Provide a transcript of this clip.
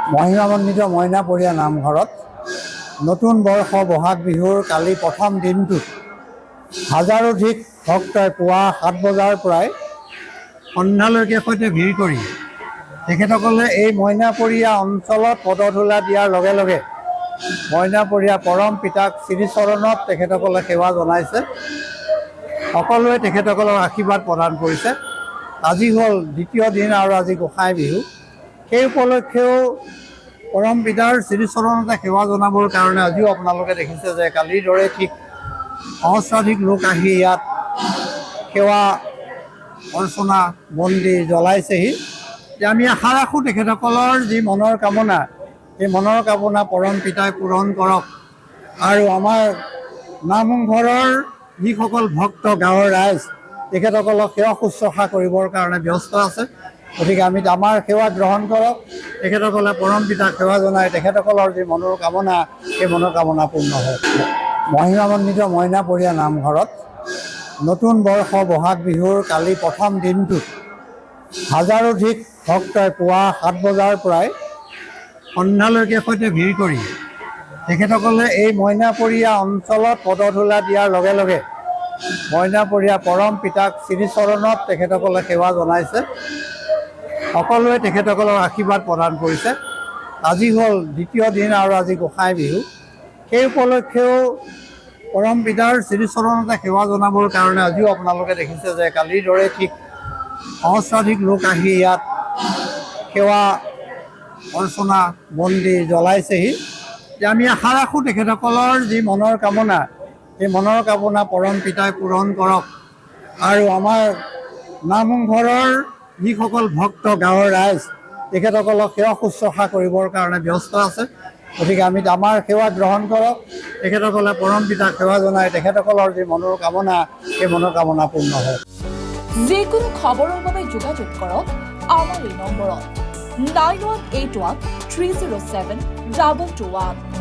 মহিমামণ্ডিত মইনাপৰীয়া নামঘৰত নতুন বৰ্ষ বহাগ বিহুৰ কালি প্ৰথম দিনটোত হাজাৰোধিক ভক্তই পুৱা 7 বজাৰ পৰাই সন্ধ্যালৈকে সৈতে ভিৰ কৰি তেখেতসকলে এই মইনাপৰীয়া অঞ্চলত পদধূলা দিয়াৰ লগে লগে মইনাপৰীয়া পৰম পিতাক শ্ৰীচৰণত তেখেতসকলে সেৱা জনাইছে। সকলোৱে তেখেতসকলৰ আশীৰ্বাদ প্ৰদান কৰিছে। আজি হ'ল দ্বিতীয় দিন আৰু আজি গোসাই বিহু। সেই উপলক্ষেও পৰম পিতাৰ শ্ৰীচৰণতে সেৱা জনাবৰ কাৰণে আজিও আপোনালোকে দেখিছে যে কালিৰ দৰে ঠিক সহস্ৰাধিক লোক আহি ইয়াত সেৱা অৰ্চনা বন্তি জ্বলাইছেহি। আমি আশা ৰাখোঁ তেখেতসকলৰ যি মনৰ কামনা, সেই মনৰ কামনা পৰম পিতাই পূৰণ কৰক আৰু আমাৰ নামঘৰৰ যিসকল ভক্ত গাঁৱৰ ৰাইজ তেখেতসকলক সেৱা শুশ্ৰূষা কৰিবৰ কাৰণে ব্যস্ত আছে। গতিকে আমি আমাৰ সেৱা গ্ৰহণ কৰক। তেখেতসকলে পৰম পিতাক সেৱা জনাই তেখেতসকলৰ যি মনৰ কামনা, সেই মনৰ কামনা পূৰ্ণ হয়। মহিমামণ্ডিত মইনাপৰীয়া নামঘৰত নতুন বৰ্ষ বহাগ বিহুৰ কালি প্ৰথম দিনটোত হাজাৰোধিক ভক্তই পুৱা 7 বজাৰ পৰাই সন্ধ্যালৈকে সৈতে ভিৰ কৰি তেখেতসকলে এই মইনাপৰীয়া অঞ্চলত পদধূলা দিয়াৰ লগে লগে মইনাপৰীয়া পৰম পিতাক শ্ৰীচৰণত তেখেতসকলে সেৱা জনাইছে। সকলোৱে তেখেতসকলৰ আশীৰ্বাদ প্ৰদান কৰিছে। আজি হ'ল দ্বিতীয় দিন আৰু আজি গোসাই বিহু। সেই উপলক্ষেও পৰম পিতাৰ শ্ৰীচৰণতে সেৱা জনাবৰ কাৰণে আজিও আপোনালোকে দেখিছে যে কালিৰ দৰে ঠিক সহস্ৰাধিক লোক আহি ইয়াত সেৱা অৰ্চনা বন্তি জ্বলাইছেহি। আমি আশা ৰাখোঁ তেখেতসকলৰ যি মনৰ কামনা, সেই মনৰ কামনা পৰম পিতাই পূৰণ কৰক আৰু আমাৰ নামঘৰৰ যিসকল ভক্ত গাঁৱৰ ৰাইজ তেখেতসকলক সেৱা শুশ্ৰূষা কৰিবৰ কাৰণে ব্যস্ত আছে। গতিকে আমি আমাৰ সেৱা গ্ৰহণ কৰক। তেখেতসকলে পৰম পিতাক সেৱা জনাই তেখেতসকলৰ যি মনৰ কামনা, সেই মনৰ কামনা পূৰ্ণ হয়। যিকোনো খবৰৰ বাবে যোগাযোগ কৰক আমাৰ এই নম্বৰত 9181 307 2221।